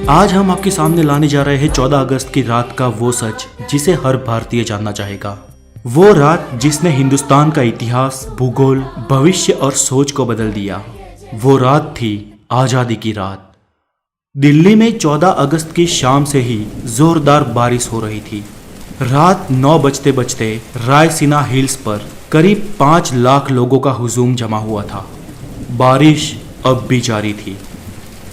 आज हम आपके सामने लाने जा रहे हैं 14 अगस्त की रात का वो सच जिसे हर भारतीय जानना चाहेगा। वो रात जिसने हिंदुस्तान का इतिहास, भूगोल, भविष्य और सोच को बदल दिया। वो रात थी आजादी की रात। दिल्ली में 14 अगस्त की शाम से ही जोरदार बारिश हो रही थी। रात 9 बजते बजते रायसीना हिल्स पर करीब 5 लाख लोगों का हुजूम जमा हुआ था। बारिश अब भी जारी थी।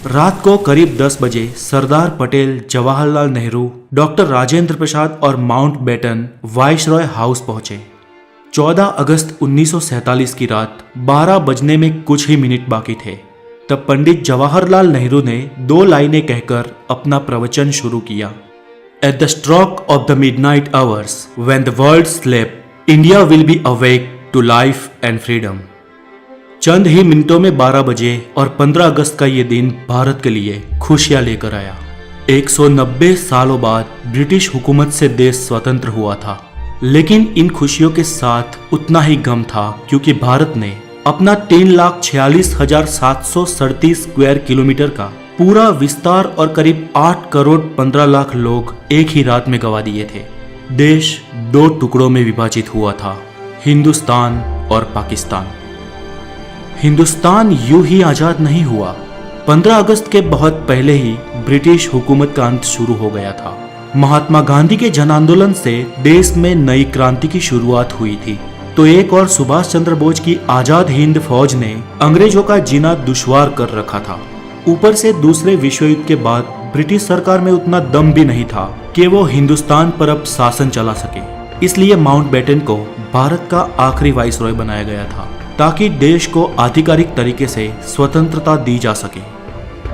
रात को करीब 10 बजे सरदार पटेल, जवाहरलाल नेहरू, डॉक्टर राजेंद्र प्रसाद और माउंटबेटन वाइसरॉय हाउस पहुंचे। 14 अगस्त 1947 की रात 12 बजने में कुछ ही मिनट बाकी थे। तब पंडित जवाहरलाल नेहरू ने 2 लाइनें कहकर अपना प्रवचन शुरू किया। At the stroke of the midnight hours when the world sleeps, India will be awake to life and freedom. चंद ही मिनटों में 12 बजे और 15 अगस्त का ये दिन भारत के लिए खुशियां लेकर आया। 190 सालों बाद ब्रिटिश हुकूमत से देश स्वतंत्र हुआ था, लेकिन इन खुशियों के साथ उतना ही गम था, क्योंकि भारत ने अपना 3,46,737 स्क्वायर किलोमीटर का पूरा विस्तार और करीब 8 करोड़ 15 लाख लोग एक ही रात में गंवा दिए थे। देश 2 टुकड़ों में विभाजित हुआ था, हिंदुस्तान और पाकिस्तान। हिंदुस्तान यूं ही आजाद नहीं हुआ। 15 अगस्त के बहुत पहले ही ब्रिटिश हुकूमत का अंत शुरू हो गया था। महात्मा गांधी के जन आंदोलन से देश में नई क्रांति की शुरुआत हुई थी, तो एक और सुभाष चंद्र बोस की आजाद हिंद फौज ने अंग्रेजों का जीना दुश्वार कर रखा था। ऊपर से दूसरे विश्व युद्ध के बाद ब्रिटिश सरकार में उतना दम भी नहीं था कि वो हिंदुस्तान पर अब शासन चला सके। इसलिए माउंटबेटन को भारत का आखिरी वाइसरॉय बनाया गया था, ताकि देश को आधिकारिक तरीके से स्वतंत्रता दी जा सके।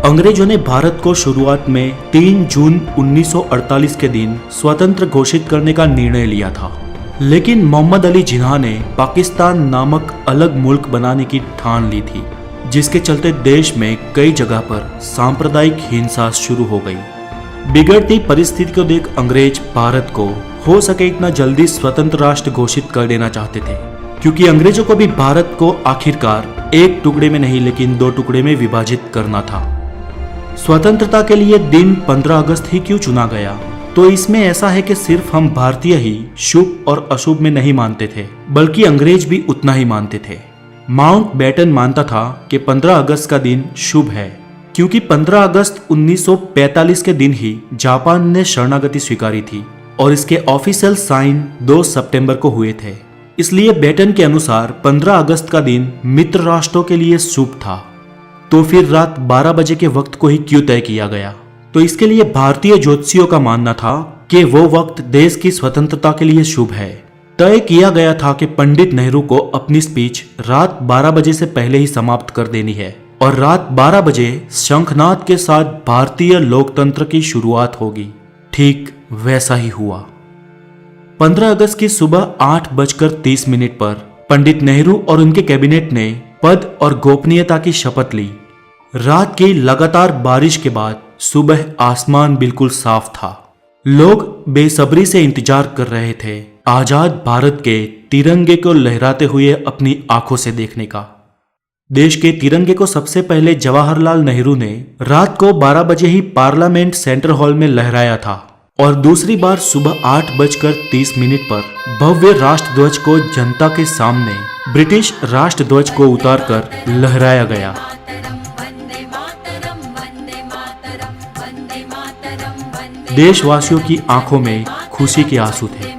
अंग्रेजों ने भारत को शुरुआत में 3 जून 1948 के दिन स्वतंत्र घोषित करने का निर्णय लिया था, लेकिन मोहम्मद अली जिन्ना ने पाकिस्तान नामक अलग मुल्क बनाने की ठान ली थी, जिसके चलते देश में कई जगह पर सांप्रदायिक हिंसा शुरू हो गई। बिगड़ती परिस्थिति को देख अंग्रेज भारत को हो सके इतना जल्दी स्वतंत्र राष्ट्र घोषित कर देना चाहते थे, क्योंकि अंग्रेजों को भी भारत को आखिरकार एक टुकड़े में नहीं लेकिन 2 टुकड़े में विभाजित करना था। स्वतंत्रता के लिए दिन 15 अगस्त ही क्यों चुना गया? तो इसमें ऐसा है कि सिर्फ हम भारतीय ही शुभ और अशुभ में नहीं मानते थे, बल्कि अंग्रेज भी उतना ही मानते थे। माउंटबेटन मानता था कि 15 अगस्त का दिन शुभ है, क्योंकि 15 अगस्त 1945 के दिन ही जापान ने शरणागति स्वीकारी थी और इसके ऑफिशियल साइन 2 सितंबर को हुए थे। इसलिए बेटन के अनुसार 15 अगस्त का दिन मित्र राष्ट्रों के लिए शुभ था। तो फिर रात 12 बजे के वक्त को ही क्यों तय किया गया? तो इसके लिए भारतीय ज्योतिषियों का मानना था कि वो वक्त देश की स्वतंत्रता के लिए शुभ है। तय किया गया था कि पंडित नेहरू को अपनी स्पीच रात 12 बजे से पहले ही समाप्त कर देनी है और रात 12 बजे शंखनाद के साथ भारतीय लोकतंत्र की शुरुआत होगी। ठीक वैसा ही हुआ। 15 अगस्त की सुबह 8:30 पर पंडित नेहरू और उनके कैबिनेट ने पद और गोपनीयता की शपथ ली। रात की लगातार बारिश के बाद सुबह आसमान बिल्कुल साफ था। लोग बेसब्री से इंतजार कर रहे थे आजाद भारत के तिरंगे को लहराते हुए अपनी आंखों से देखने का। देश के तिरंगे को सबसे पहले जवाहरलाल नेहरू ने रात को 12 बजे ही पार्लियामेंट सेंट्रल हॉल में लहराया था और दूसरी बार सुबह 8:30 पर भव्य राष्ट्रध्वज को जनता के सामने ब्रिटिश राष्ट्रध्वज को उतारकर लहराया गया। देशवासियों की आंखों में खुशी के आंसू थे।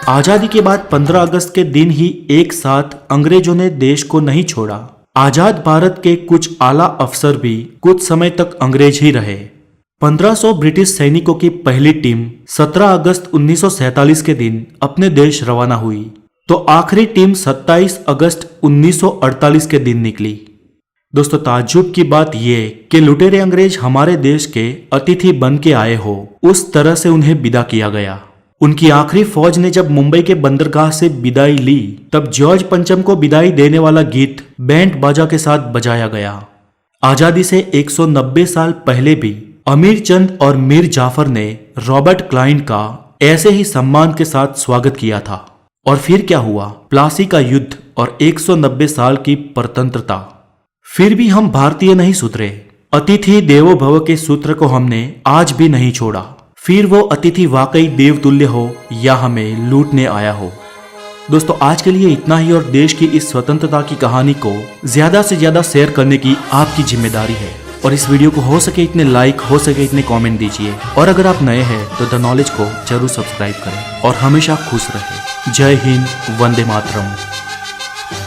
आजादी के बाद 15 अगस्त के दिन ही एक साथ अंग्रेजों ने देश को नहीं छोड़ा। आजाद भारत के कुछ आला अफसर भी कुछ समय तक अंग्रेज ही रहे। 1500 ब्रिटिश सैनिकों की पहली टीम 17 अगस्त 1947 के दिन अपने देश रवाना हुई, तो आखिरी टीम 27 अगस्त 1948 के दिन निकली। दोस्तों, ताज्जुब की बात यह कि लुटेरे अंग्रेज हमारे देश के अतिथि बन के आए हो, उस तरह से उन्हें विदा किया गया। उनकी आखिरी फौज ने जब मुंबई के बंदरगाह से विदाई ली, तब जॉर्ज पंचम को विदाई देने वाला गीत बैंड बाजा के साथ बजाया गया। आजादी से 190 साल पहले भी अमीर चंद और मीर जाफर ने रॉबर्ट क्लाइव का ऐसे ही सम्मान के साथ स्वागत किया था। और फिर क्या हुआ? प्लासी का युद्ध और 190 साल की परतंत्रता। फिर भी हम भारतीय नहीं सुधरे। अतिथि देवो भव के सूत्र को हमने आज भी नहीं छोड़ा। फिर वो अतिथि वाकई देवतुल्य हो या हमें लूटने आया हो। दोस्तों आज के लिए इतना ही, और देश की इस स्वतंत्रता की कहानी को ज्यादा से ज्यादा शेयर करने की आपकी जिम्मेदारी है। और इस वीडियो को हो सके इतने लाइक, हो सके इतने कमेंट दीजिए। और अगर आप नए हैं तो द नॉलेज को जरूर सब्सक्राइब करें और हमेशा खुश रहें। जय हिंद, वंदे मातरम।